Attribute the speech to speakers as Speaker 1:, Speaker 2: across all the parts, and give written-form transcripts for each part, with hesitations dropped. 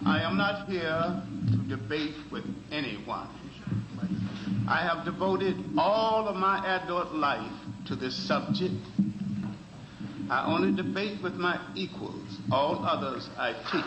Speaker 1: I am not here to debate with anyone. I have devoted all of my adult life to this subject. I only debate with my equals. All others I teach.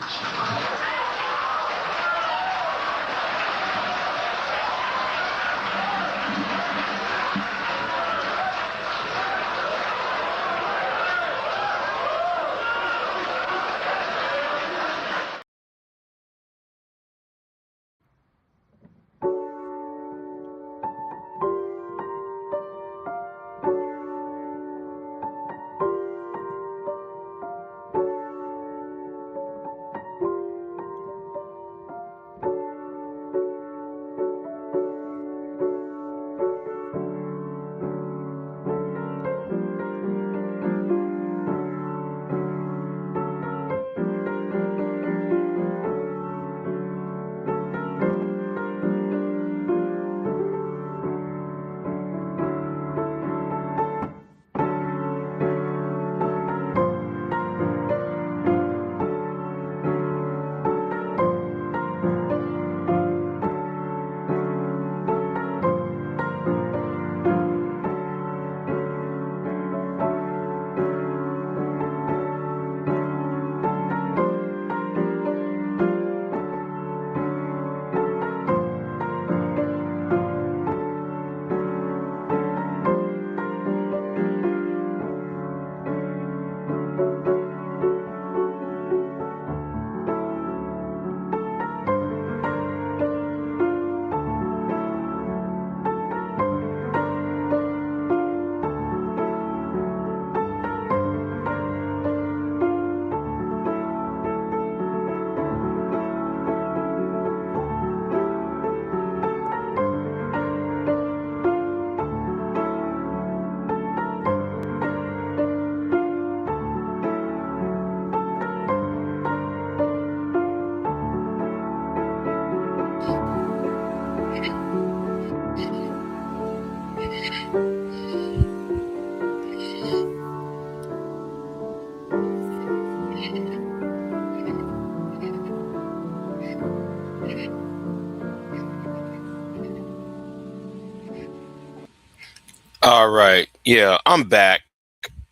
Speaker 2: All right. Yeah, I'm back.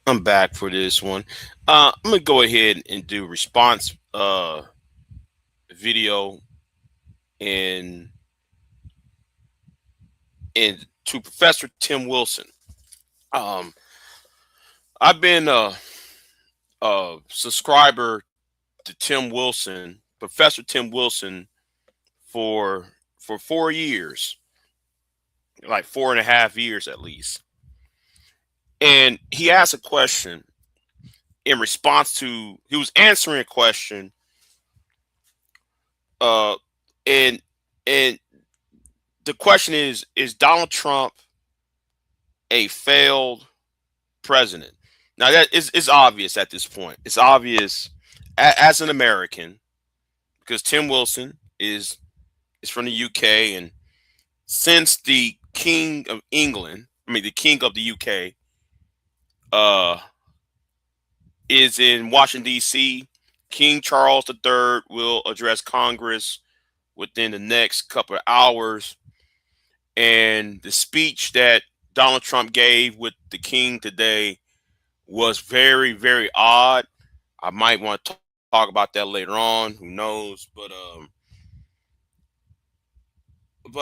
Speaker 2: I'm back for this one. I'm gonna go ahead and do response video in to Professor Tim Wilson. Um, I've been a subscriber to Tim Wilson, Professor Tim Wilson, for 4 years, like 4.5 years at least. And he asked a question in response to he was answering a question uh and and the question is Donald Trump a failed president? Now that is obvious at this point. It's obvious as an American because Tim Wilson is from the UK, and since the King of England, I mean the King of the UK, uh, is in Washington D.C., King Charles III will address Congress within the next couple of hours, and the speech that Donald Trump gave with the King today was very, very odd. I might want to talk about that later on. Who knows? But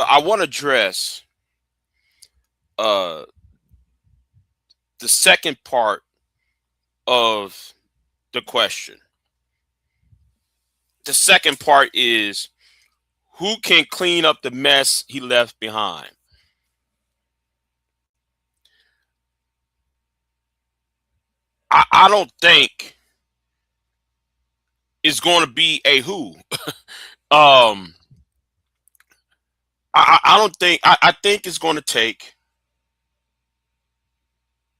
Speaker 2: I want to address uh, the second part of the question. The second part is who can clean up the mess he left behind? I don't think it's going to be a who. um, I don't think. I think it's going to take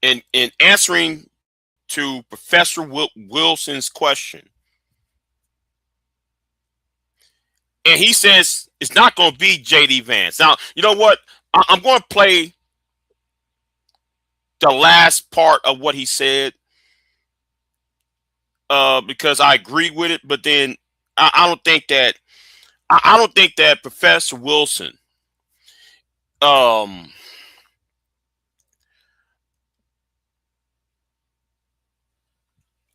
Speaker 2: in answering to Professor Wilson's question, and he says it's not going to be J.D. Vance. Now, you know what? I'm going to play the last part of what he said because I agree with it, but then I don't think that I don't think that Professor Wilson um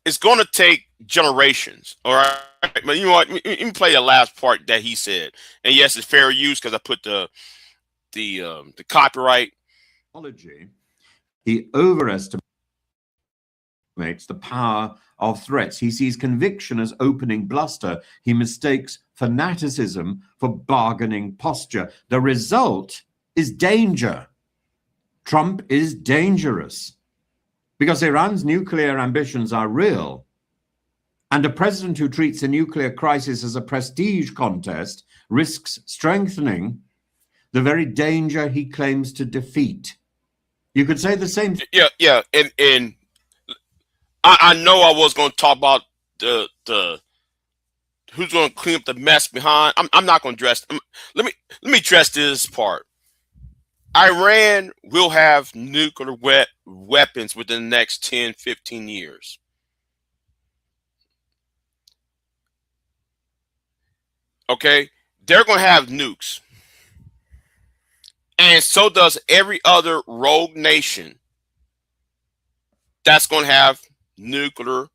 Speaker 2: is going to take generations. All right, but you know what? Let me play the last part that he said. And yes, it's fair use because I put the copyright.
Speaker 3: He overestimates the power of threats. He sees conviction as opening bluster. He mistakes fanaticism for bargaining posture. The result is danger. Trump is dangerous because Iran's nuclear ambitions are real. And a president who treats a nuclear crisis as a prestige contest risks strengthening the very danger he claims to defeat. You could say the same thing.
Speaker 2: Yeah. And I know I was going to talk about the who's going to clean up the mess behind. I'm not going to address. Let me address this part. Iran will have nuclear weapons within the next 10, 15 years. Okay? They're going to have nukes. And so does every other rogue nation that's going to have nuclear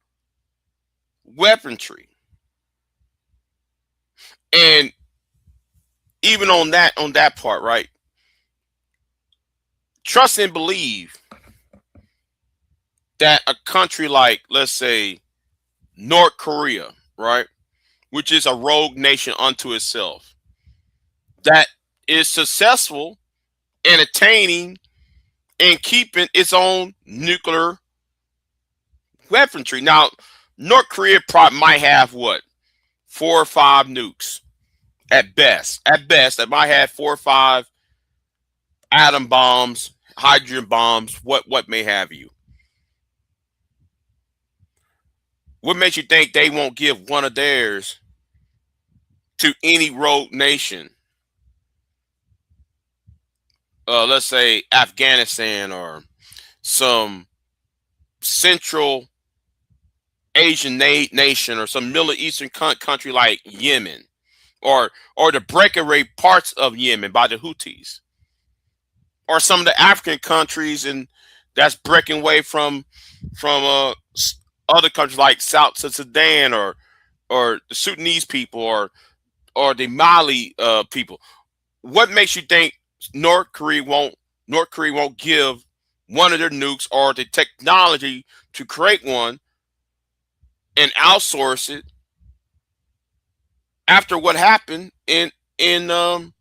Speaker 2: weaponry. And even on that part, right? Trust and believe that a country like, let's say, North Korea, right, which is a rogue nation unto itself, that is successful in attaining and keeping its own nuclear weaponry. Now, North Korea probably might have what, 4 or 5 nukes at best. At best, they might have 4 or 5 atom bombs, hydrogen bombs, what may have you. What makes you think they won't give one of theirs to any rogue nation? Let's say Afghanistan or some Central Asian nation or some Middle Eastern country like Yemen, or the breakaway parts of Yemen by the Houthis, or some of the African countries and that's breaking away from other countries like South Sudan or the Sudanese people or the Mali people. What makes you think North Korea won't give one of their nukes or the technology to create one and outsource it after what happened in Iran?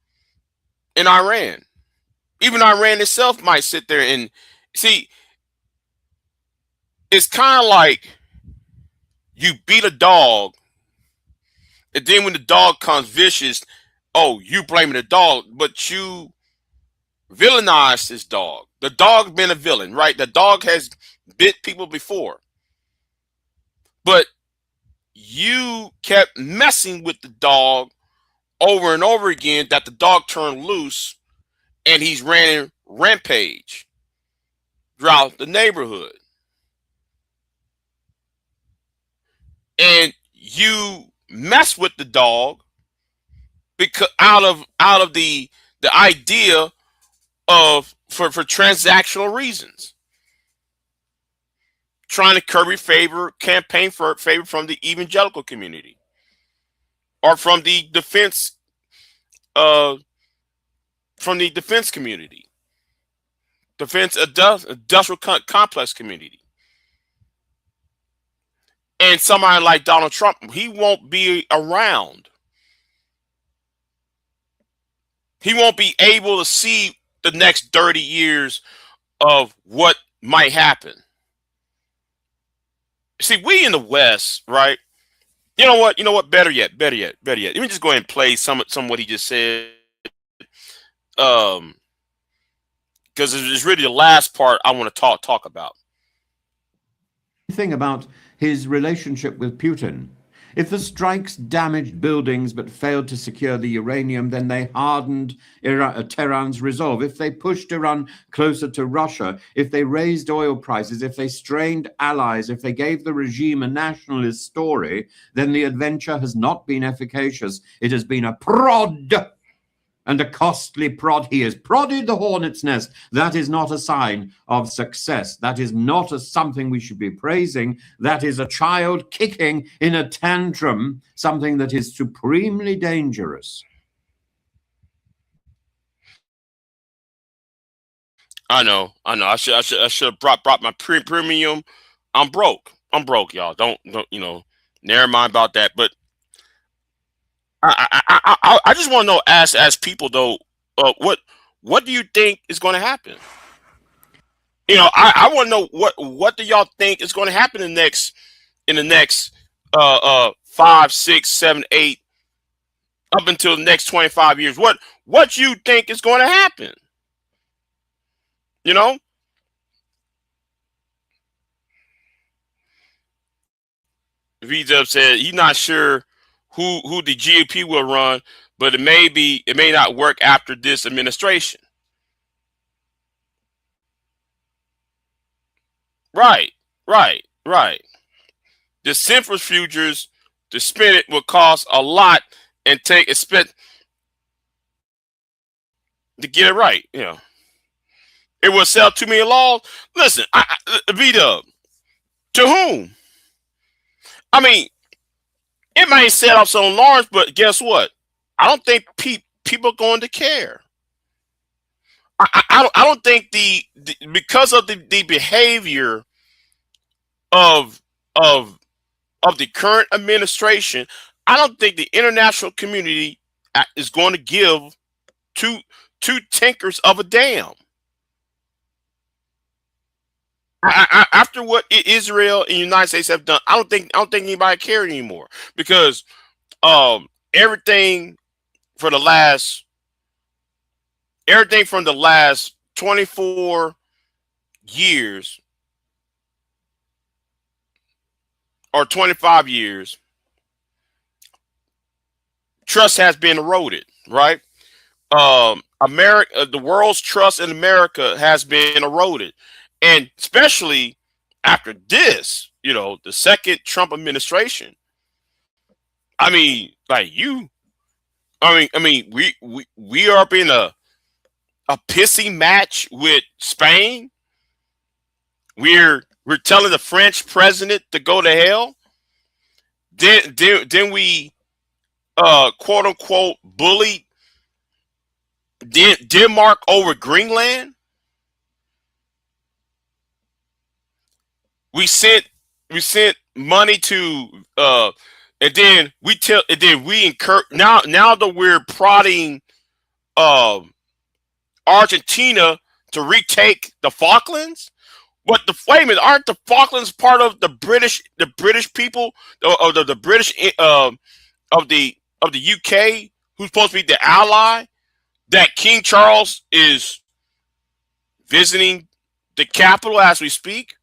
Speaker 2: Even Iran itself might sit there and see. It's kind of like you beat a dog, and then when the dog comes vicious, oh, you blaming the dog, but you villainize this dog. The dog's been a villain, right? The dog has bit people before, but you kept messing with the dog over and over again that the dog turned loose and he's running rampage throughout the neighborhood. And you mess with the dog because out of the idea of for transactional reasons, trying to curry favor, campaign for favor from the evangelical community or from the defense community, defense industrial complex community. And somebody like Donald Trump, he won't be around. He won't be able to see the next 30 years of what might happen. See, we in the West, right? You know what? Better yet. Let me just go ahead and play some of what he just said. Because it's really the last part I want to talk about.
Speaker 3: Thing about his relationship with Putin If the strikes damaged buildings but failed to secure the uranium, then they hardened Tehran's resolve. If they pushed Iran closer to Russia, if they raised oil prices, if they strained allies, if they gave the regime a nationalist story, then the adventure has not been efficacious. It has been a prod, and a costly prod. He has prodded the hornet's nest. That is not a sign of success. That is not something we should be praising. That is a child kicking in a tantrum, something that is supremely dangerous.
Speaker 2: I know. I should have brought my premium. I'm broke, y'all. Don't never mind about that. But I just want to know, as people though, what do you think is going to happen? I want to know what do y'all think is going to happen in the next 5, 6, 7, 8, up until the next 25 years. What you think is going to happen? V-Dub said he's not sure who the GOP will run, but it may not work after this administration. Right. The centrifugers to spin it will cost a lot and expect to get it right. It will sell 2 million laws. Listen, V-Dub, to whom? I mean, it might set off some alarms, but guess what? I don't think people are going to care. I don't think because of the behavior of the current administration, I don't think the international community is going to give two tinkers of a damn. After what Israel and the United States have done, I don't think anybody cares anymore, because everything from the last 24 years or 25 years, trust has been eroded, right? The world's trust in America has been eroded. And especially after this, the second Trump administration. I mean, we are in a pissing match with Spain. We're telling the French president to go to hell. Then we quote unquote bullied Denmark over Greenland. We sent money to and then we incur now that we're prodding Argentina to retake the Falklands. But wait a minute, aren't the Falklands part of the British people, or the British of the UK, who's supposed to be the ally that King Charles is visiting the capital as we speak?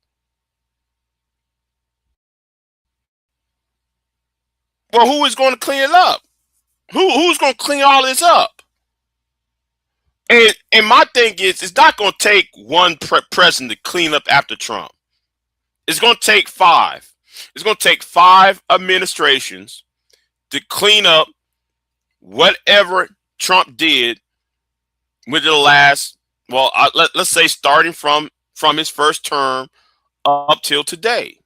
Speaker 2: Well, who is going to clean it up? Who's going to clean all this up? And my thing is, it's not going to take one president to clean up after Trump. It's going to take 5. It's going to take 5 administrations to clean up whatever Trump did within the last, let's say starting from his first term up till today.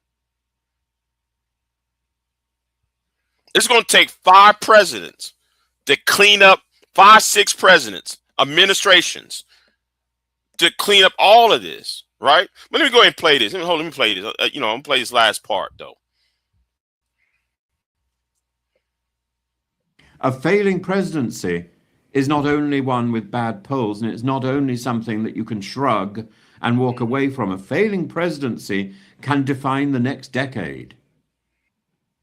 Speaker 2: It's going to take 5 presidents to clean up, 5, 6 presidents, administrations to clean up all of this, right? But let me go ahead and play this. Let me play this. I'm going to play this last part, though.
Speaker 3: A failing presidency is not only one with bad polls, and it's not only something that you can shrug and walk away from. A failing presidency can define the next decade,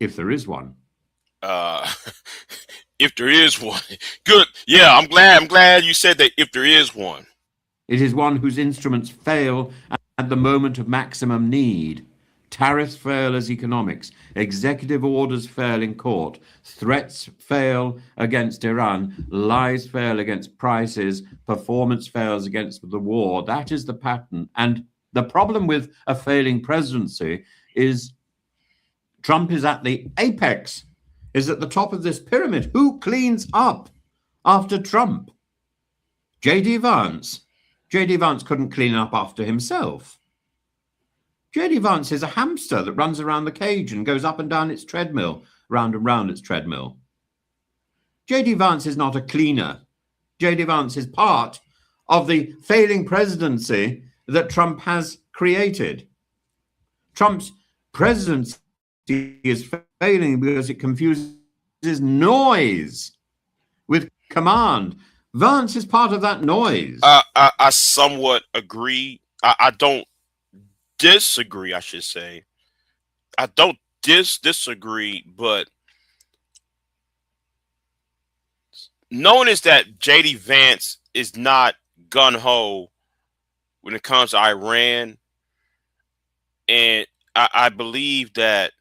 Speaker 3: if there is one.
Speaker 2: If there is one. Good. Yeah, I'm glad you said that, if there is one.
Speaker 3: It is one whose instruments fail at the moment of maximum need. Tariffs fail as economics. Executive orders fail in court. Threats fail against Iran. Lies fail against prices. Performance fails against the war. That is the pattern. And the problem with a failing presidency is Trump is at the apex, is at the top of this pyramid. Who cleans up after Trump? J.D. Vance. J.D. Vance couldn't clean up after himself. J.D. Vance is a hamster that runs around the cage and goes up and down its treadmill, round and round its treadmill. J.D. Vance is not a cleaner. J.D. Vance is part of the failing presidency that Trump has created. Trump's presidency is failing because it confuses noise with command. Vance is part of that noise.
Speaker 2: I somewhat agree. I don't disagree, I should say. I don't disagree, but notice that JD Vance is not gun-ho when it comes to Iran. And I believe that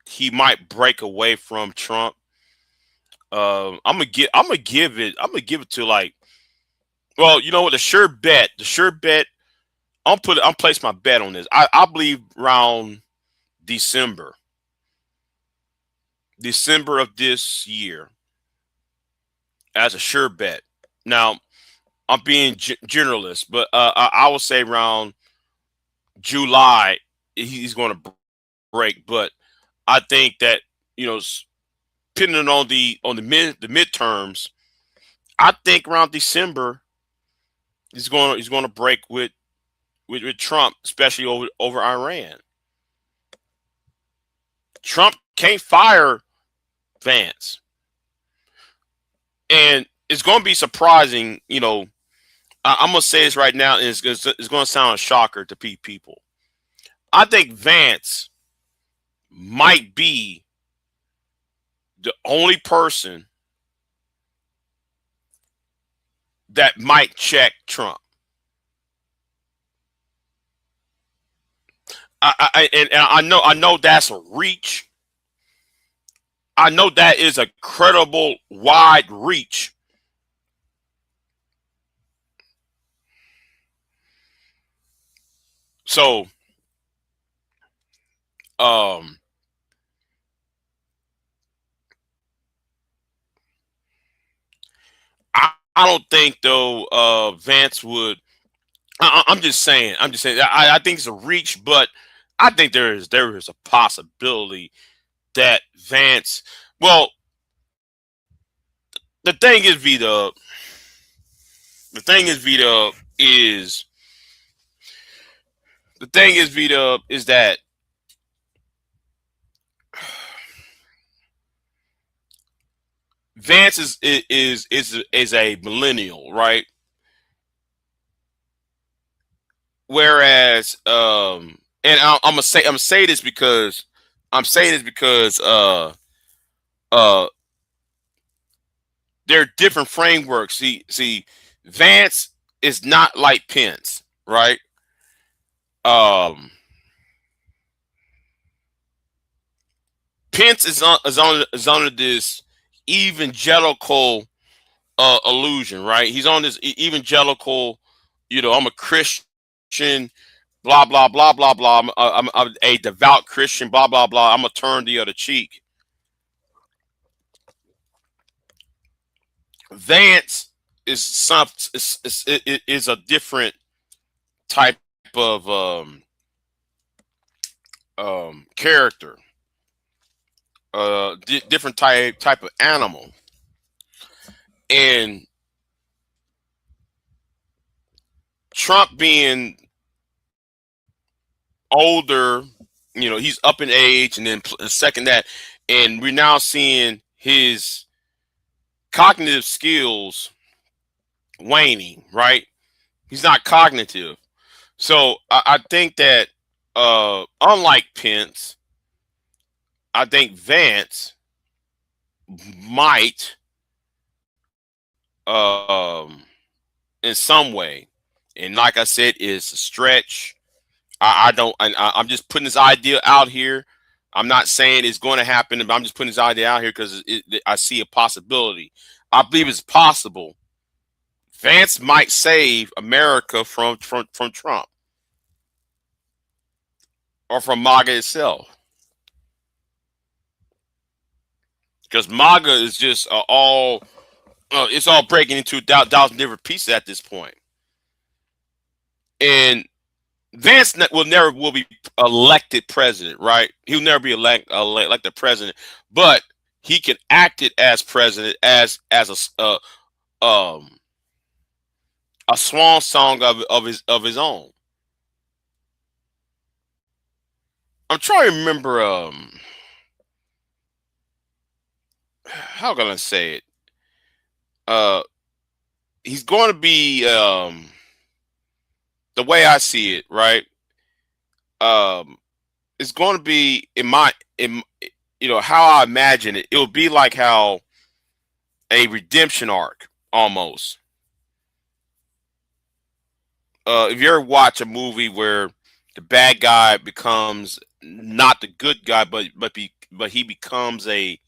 Speaker 2: he might break away from Trump. I'm gonna give it to, like, well, you know what, the sure bet. I'm place my bet on this. I believe around December of this year as a sure bet. Now, I'm being generalist, but I would say around July he's going to break. But I think that, you know, depending on the midterms, I think around December he's going to break with Trump, especially over Iran. Trump can't fire Vance, and it's going to be surprising. You know, I'm going to say this right now, and it's going to sound a shocker to people. I think Vance might be the only person that might check Trump. I know that's a reach. I know that is a credible wide reach. So, I don't think though Vance would. I'm just saying. I think it's a reach, but I think there is a possibility that Vance. Well, the thing is, Vito. Is that Vance is a millennial, right? Whereas, and I'm gonna say this because there are different frameworks. See, Vance is not like Pence, right? Pence is under this evangelical illusion, right? He's on this evangelical, you know, I'm a Christian, blah blah blah blah blah. I'm a devout Christian, blah blah blah. I'm gonna turn the other cheek. Vance is is a different type of character, different type of animal, and Trump being older, you know, he's up in age, and then second that, and we're now seeing his cognitive skills waning, right? He's not cognitive. So I think that unlike Pence, I think Vance might in some way. And like I said, it's a stretch. I don't. I'm just putting this idea out here. I'm not saying it's going to happen, but I'm just putting this idea out here because I see a possibility. I believe it's possible. Vance might save America from Trump or from MAGA itself, because MAGA is just all it's all breaking into a thousand different pieces at this point. And Vance will never be elected president, right? He'll never be elected president, but he can act it as president as a swan song of his own. I'm trying to remember how can I say it? He's going to be the way I see it, right? It's going to be how I imagine it. It'll be like how a redemption arc almost. If you ever watch a movie where the bad guy becomes not the good guy, but he becomes a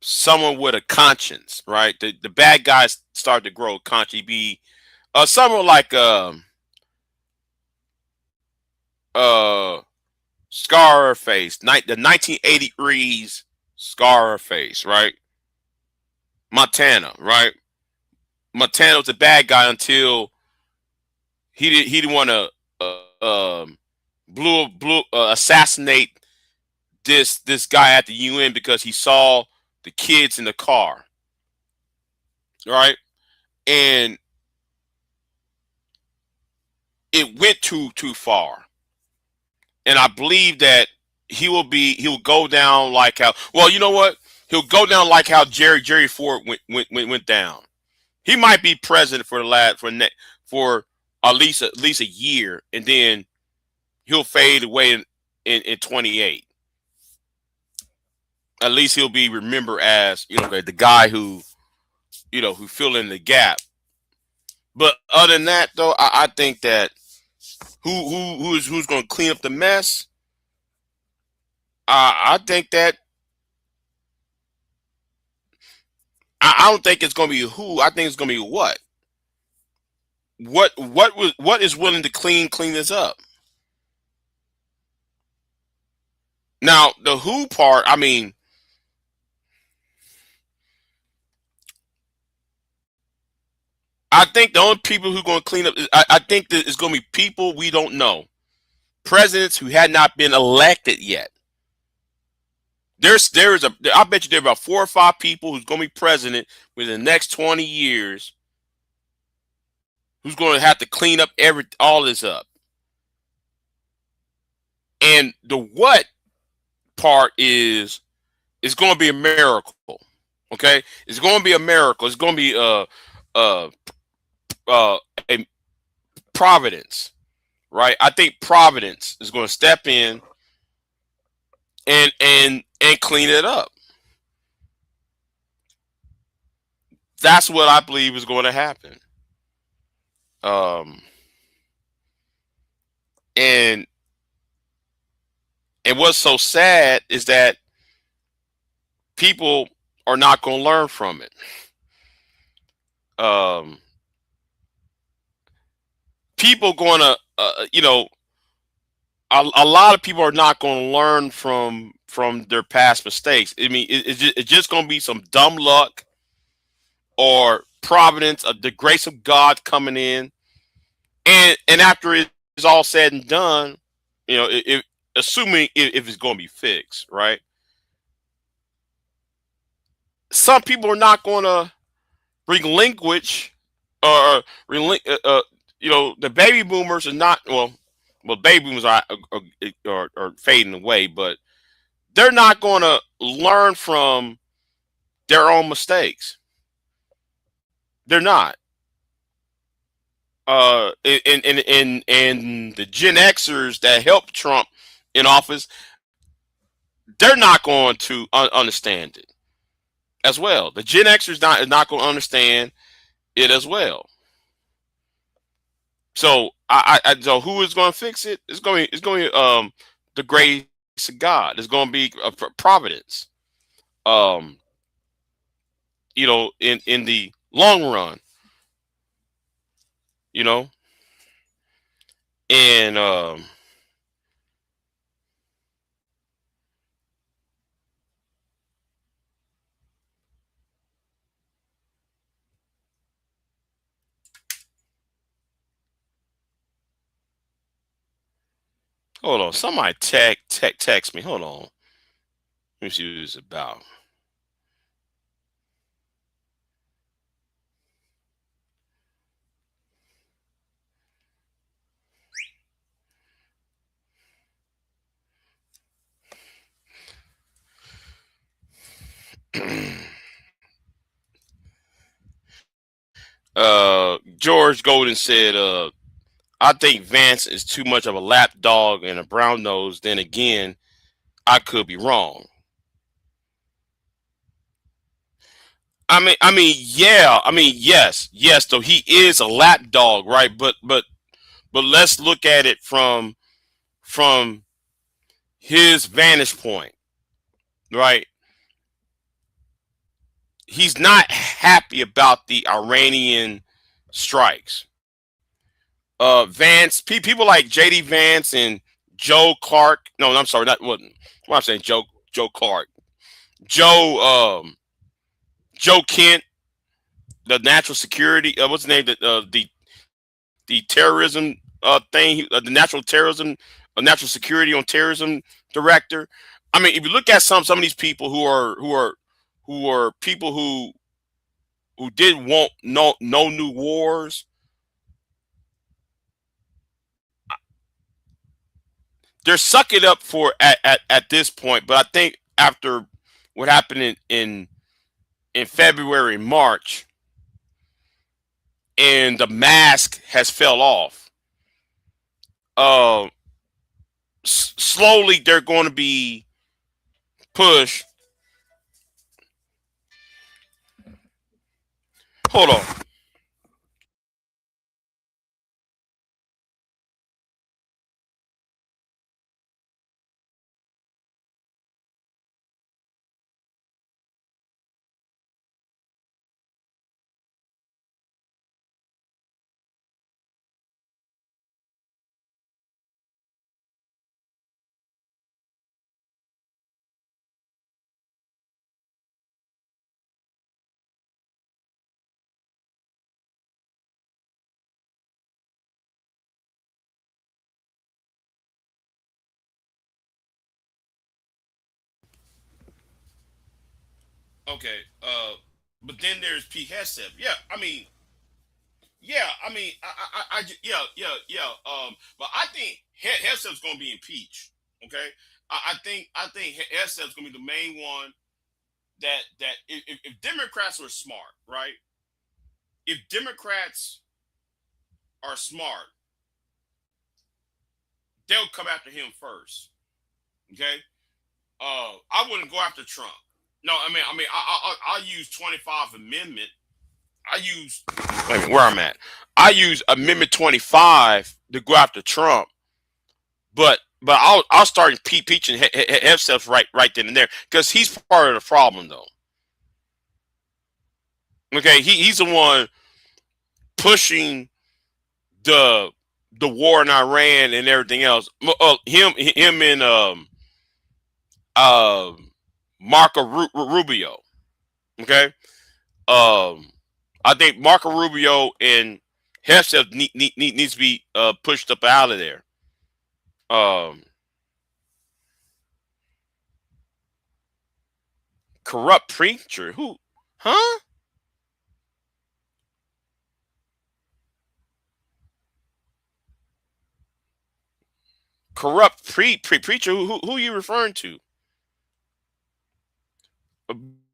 Speaker 2: someone with a conscience, right? The bad guys start to grow a conscience. He'd be someone like Scarface, the 1983's Scarface, right? Montana, right? Montana was a bad guy until he didn't want to assassinate this guy at the UN because he saw the kids in the car, right? And it went too far. And I believe that he'll go down like how, well, you know what? He'll go down like how Jerry Ford went down. He might be president for at least a year, and then he'll fade away in 28. At least he'll be remembered as, the guy who fill in the gap. But other than that, though, I think that who's going to clean up the mess? I think that I don't think it's going to be who. I think it's going to be what. What is willing to clean this up? Now the who part, I mean, I think the only people who are going to clean up, I think that it's going to be people we don't know, presidents who had not been elected yet. I bet you there are about 4 or 5 people who's going to be president within the next 20 years who's going to have to clean up all this up. And the what part is going to be a miracle. Okay, it's going to be a miracle. It's going to be a providence, right? I think providence is going to step in and clean it up. That's what I believe is going to happen. And what's so sad is that people are not going to learn from it. People going to, a lot of people are not going to learn from their past mistakes. I mean, it's just going to be some dumb luck or providence of the grace of God coming in. And after it's all said and done, assuming if it's going to be fixed, right? Some people are not going to relinquish the baby boomers are not, well, baby boomers are fading away, but they're not going to learn from their own mistakes. They're not. And the Gen Xers that helped Trump in office, they're not going to understand it. as well. The Gen Xers is not going to understand it as well. So so who is going to fix it? It's going the grace of God. It's going to be providence. You know, in the long run, you know, and hold on, somebody text me. Hold on, let me see what it's about. George Golden said, I think Vance is too much of a lapdog and a brown nose. Then again, I could be wrong. Yeah. Yes. Though he is a lapdog, right? But let's look at it from his vantage point, right? He's not happy about the Iranian strikes. Vance, people like JD Vance and Joe Clark. No, I'm sorry, not what I'm saying. Joe Clark, Joe Kent, the national security. What's the name? The terrorism thing. The national security on terrorism director. I mean, if you look at some of these people who are people who did want no new wars, they're sucking up for at this point. But I think after what happened in February, March, and the mask has fell off, slowly they're going to be pushed. Hold on. Okay. But then there's Pete Hegseth. Yeah. But I think Hegseth's going to be impeached. Okay. I think Hegseth's going to be the main one that if Democrats are smart, right? If Democrats are smart, they'll come after him first. Okay. I wouldn't go after Trump. No, I use 25 Amendment. Wait a minute, where I'm at. I use Amendment 25 to go after Trump, but I'll start impeaching Hegseth right then and there because he's part of the problem though. Okay, he's the one pushing the war in Iran and everything else. Him and Marco Rubio. Okay. I think Marco Rubio and Hegseth needs to be pushed up out of there. Corrupt preacher? Who? Huh? Corrupt preacher? Who are you referring to?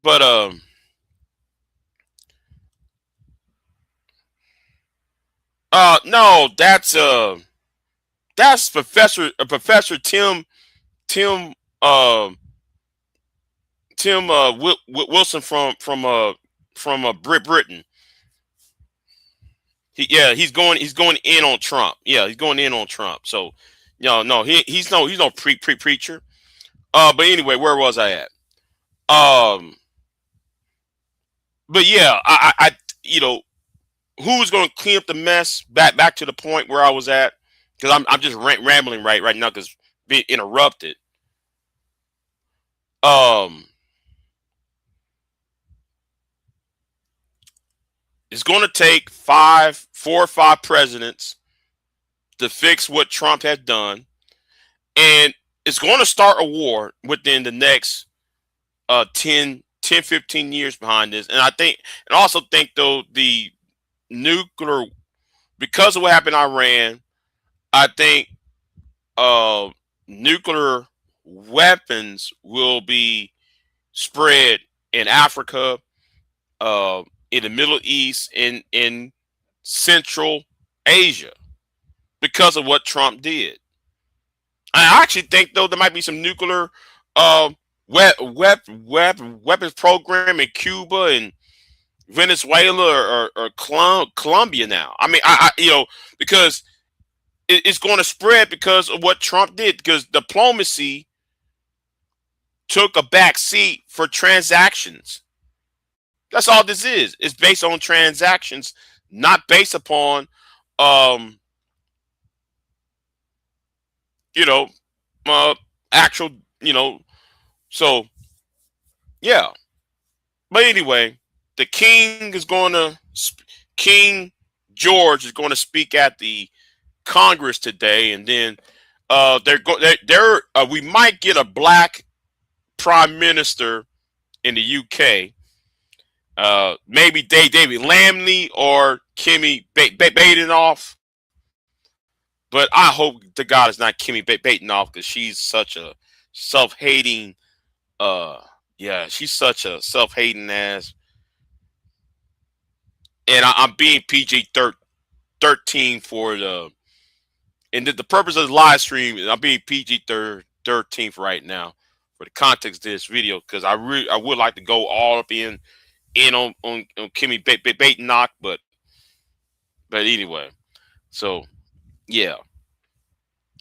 Speaker 2: But no, that's Professor Tim Wilson from Britain. He's going in on Trump. Yeah, he's going in on Trump. So, no, he's no preacher. But anyway, where was I at? But yeah, I who's going to clean up the mess? Back to the point where I was at, because I'm just rambling right now because being interrupted. It's going to take 4 or 5 presidents to fix what Trump has done, and it's going to start a war within the next 10, 15 years behind this. And I also think though the nuclear, because of what happened in Iran, I think nuclear weapons will be spread in Africa, in the Middle East, in Central Asia, because of what Trump did. I actually think though there might be some nuclear weapons program in Cuba and Venezuela or Colombia now. I mean, because it's going to spread because of what Trump did, because diplomacy took a back seat for transactions. That's all this is. It's based on transactions, not based upon, actual, so yeah. But anyway, the King George is going to speak at the Congress today, and then we might get a black prime minister in the UK. Maybe David Lammy or Kimmy Badenoch. But I hope to God it's not Kimmy Badenoch, because she's such a self-hating, she's such a self-hating ass. And I'm being PG-13 for and the purpose of the live stream is I'm being PG-13 for right now, for the context of this video, because I would like to go all up in on Kimmy Badenoch, but anyway, so yeah,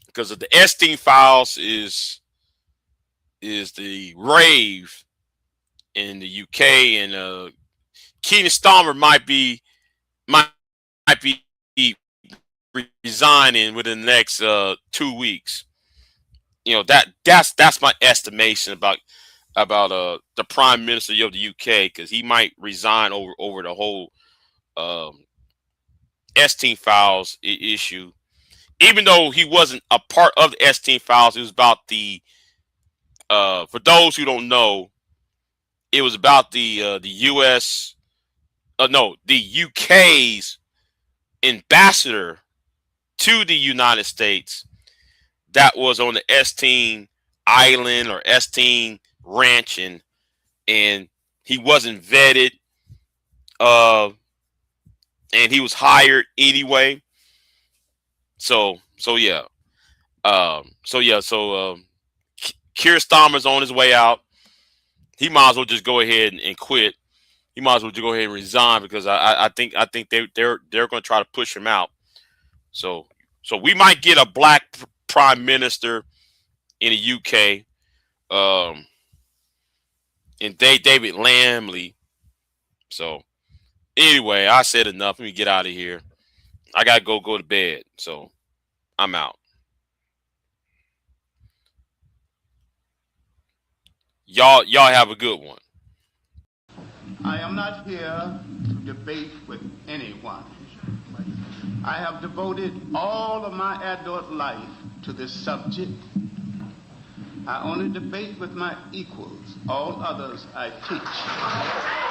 Speaker 2: because of the Epstein files is the rave in the UK, and Keir Starmer might be resigning within the next 2 weeks. That's my estimation about the Prime Minister of the UK, because he might resign over the whole Epstein files issue. Even though he wasn't a part of the Epstein files, it was about the for those who don't know, it was about the UK's ambassador to the United States that was on the Epstein Island or Epstein Ranch, and he wasn't vetted, and he was hired anyway. So Keir Starmer's on his way out. He might as well just go ahead and quit. He might as well just go ahead and resign, because I think they're going to try to push him out. So we might get a black prime minister in the UK, and David Lammy. So anyway, I said enough. Let me get out of here. I gotta go to bed. So I'm out. Y'all have a good one.
Speaker 1: I am not here to debate with anyone. I have devoted all of my adult life to this subject. I only debate with my equals. All others I teach.